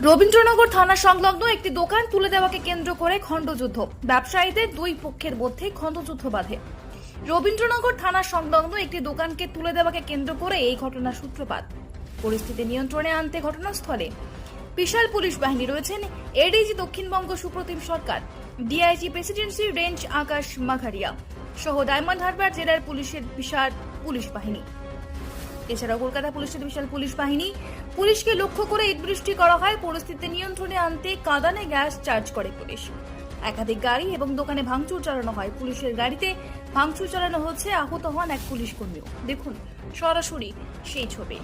রবীন্দ্রনগর থানা সংলগ্ন একটি দোকান তুলে দেওয়াকে কেন্দ্র করে খণ্ডযুদ্ধ। ব্যবসায়ীদের দুই পক্ষের মধ্যে খণ্ডযুদ্ধ বাধে। রবীন্দ্রনগর থানা সংলগ্ন একটি দোকানকে তুলে দেওয়াকে কেন্দ্র করে এই ঘটনার সূত্রপাত। পরিস্থিতি নিয়ন্ত্রণে আনতে ঘটনাস্থলে বিশাল পুলিশ বাহিনী রয়েছেন এডিজি দক্ষিণবঙ্গ সুপ্রতিম সরকার, ডিআইজি প্রেসিডেন্সি রেঞ্জ আকাশ মাঘারিয়া সহ ডায়মন্ড হারবার জেলার পুলিশের বিশাল পুলিশ বাহিনী। এছাড়াও কলকাতা পুলিশের বিশাল পুলিশ বাহিনী। পুলিশকে লক্ষ্য করে ইট বৃষ্টি করা হয়। পরিস্থিতি নিয়ন্ত্রণে আনতে কাঁদানে গ্যাস চার্জ করে পুলিশ। একাধিক গাড়ি এবং দোকানে ভাঙচুর চালানো হয়। পুলিশের গাড়িতে ভাঙচুর চালানো হচ্ছে, আহত হন এক পুলিশ কর্মীও। দেখুন সরাসরি সেই ছবি।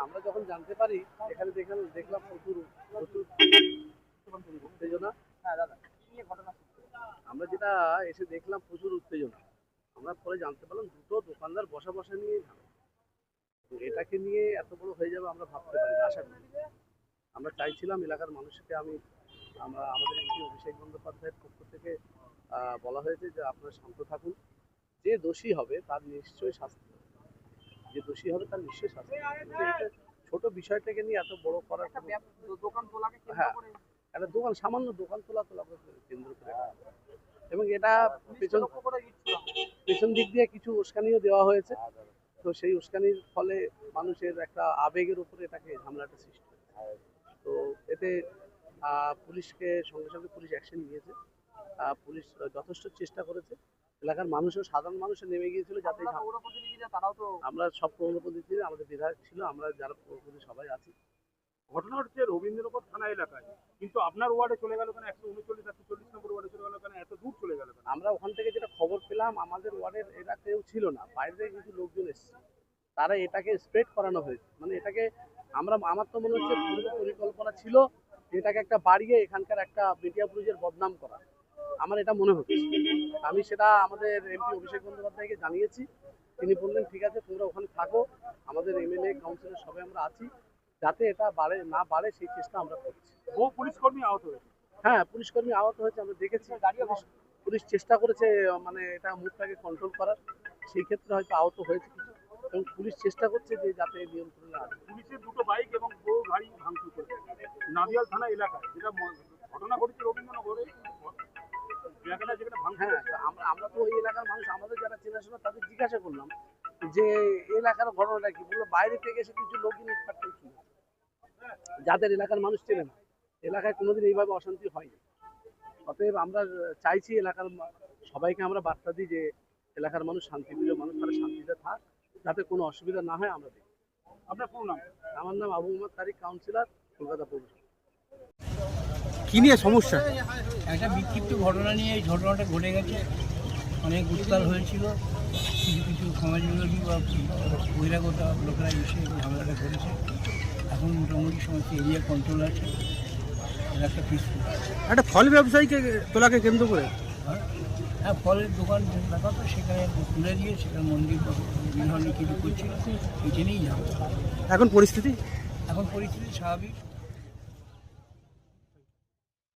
আমরা যখন জানতে পারি এখানে দেখলাম প্রচুর উত্তেজনা। আমরা যেটা এসে দেখলাম প্রচুর উত্তেজনা। আমরা পরে জানতে পারলাম দুটো দোকানদার বসা নিয়ে এটাকে নিয়ে এত বড় হয়ে যাবে আমরা ভাবতে পারি, আশা করি। আমরা চাইছিলাম এলাকার মানুষকে আমাদের এমপি অভিষেক বন্দ্যোপাধ্যায়ের পক্ষ থেকে বলা হয়েছে যে আপনারা শান্ত থাকুন, যে দোষী হবে তার নিশ্চয়ই শাস্তি হবে, যে দোষী হবে তার নিশ্চয়ই শাস্তি হবে। এটা ছোট বিষয়টাকে নিয়ে এত বড় করার দোকান তোলাকে একটা দোকান সামান্য দোকান তোলা কেন্দ্র করে এবং এটা পেছন দিক দিয়ে কিছু উস্কানিও দেওয়া হয়েছে। তো সেই উস্কানির ফলে মানুষের একটা আবেগের উপরে এটাকে ঝামেলাটা সৃষ্টি হয়েছে। তো এতে পুলিশকে সঙ্গে সঙ্গে পুলিশ অ্যাকশন নিয়েছে। পুলিশ যথেষ্ট চেষ্টা করেছে। এলাকার মানুষও সাধারণ মানুষও নেমে গিয়েছিল যাতে তারাও তো আমরা সব পৌরপ্রতিনিধি, আমাদের বিধায়ক ছিল, আমরা যারা পৌরপ্রতিনিধি সবাই আছি। ঘটনা হচ্ছে রবীন্দ্রনগর থানা এলাকায়, কিন্তু আপনার ওয়ার্ডে চলে গেল কেন? 139-140 নম্বর ওয়ার্ডে চলে গেল কেন? এত দূর চলে গেল কেন? আমরা ওখান থেকে যেটা খবর পেলাম, আমাদের ওয়ার্ডের এরা কেউ ছিল না, বাইরে কিছু লোকজন এসেছে, তারা এটাকে স্প্রেড করানো হয়েছে। মানে এটাকে আমার তো মনে হচ্ছে পূর্ব পরিকল্পনা ছিল এটাকে একটা বাড়িয়ে এখানকার একটা মিডিয়া পুলিশের বদনাম করা, আমার এটা মনে হচ্ছে। আমি সেটা আমাদের এমপি অভিষেক বন্দ্যোপাধ্যায়কে জানিয়েছি। তিনি বললেন ঠিক আছে তোমরা ওখানে থাকো, আমাদের এমএলএ কাউন্সিলর সবাই আমরা আছি, যাতে এটা না বাড়ে সেই চেষ্টা আমরা করছি। বহু পুলিশকর্মী আহত হয়েছে। হ্যাঁ, পুলিশকর্মী আহত হয়েছে, আমরা দেখেছি। পুলিশ চেষ্টা করেছে মানে এটা মুখটাকে কন্ট্রোল করার, সেই ক্ষেত্রে হয়তো আহত হয়েছে কিছু, এবং পুলিশ চেষ্টা করছে যে যাতে নিয়ন্ত্রণে আসে। পুলিশের দুটো বাইক এবং বহু গাড়ি ভাঙচুর করেছে নাদিয়াল থানা এলাকায়, যেটা ঘটনা ঘটেছে রবীন্দ্রনগরে এলাকাটা, যেখানে হ্যাঁ, আমরা তো ওই এলাকার মানুষ, আমাদের যারা চেনাশোনা তাদের জিজ্ঞাসা করলাম যে এলাকার ঘটনাটা কি। বললো বাইরে থেকে এসে কিছু লোকজন ইটপাট ছিল, যাদের এলাকার মানুষ চেনে না। এলাকায় কোনোদিন এইভাবে অশান্তি হয়নি। অতএব আমরা চাইছি এলাকার সবাইকে আমরা বার্তা দিই যে এলাকার মানুষ শান্তিপ্রিয় মানুষ, তারা শান্তিতে থাক, যাতে কোনো অসুবিধা না হয় আমরা দেখি। আপনার পুরো নাম? আমার নাম আবু মোহাম্মদ তারিক, কাউন্সিলর, কলকাতা পৌরসভা। কি নিয়ে সমস্যা? একটা বিক্ষিপ্ত ঘটনা নিয়ে এই ঘটনাটা ঘটে গেছে। অনেক উত্তাল হয়েছিল, কিছু সমাজবিরোধী বা বহিরাগত লোকেরা এসে ঝামেলাটা করেছে। এখন মোটামুটি সমস্ত এরিয়া কন্ট্রোল আছে, একটা পিসফুল। একটা ফল ব্যবসায়ীকে তোলাকে কেন্দ্র করে হ্যাঁ, ফলের দোকান দেখা তো সেখানে তুলে দিয়ে সেখানে মন্দির বিভিন্ন কিছু করছিল, এটা নিয়েই ঝামেলা। এখন পরিস্থিতি পরিস্থিতি স্বাভাবিক।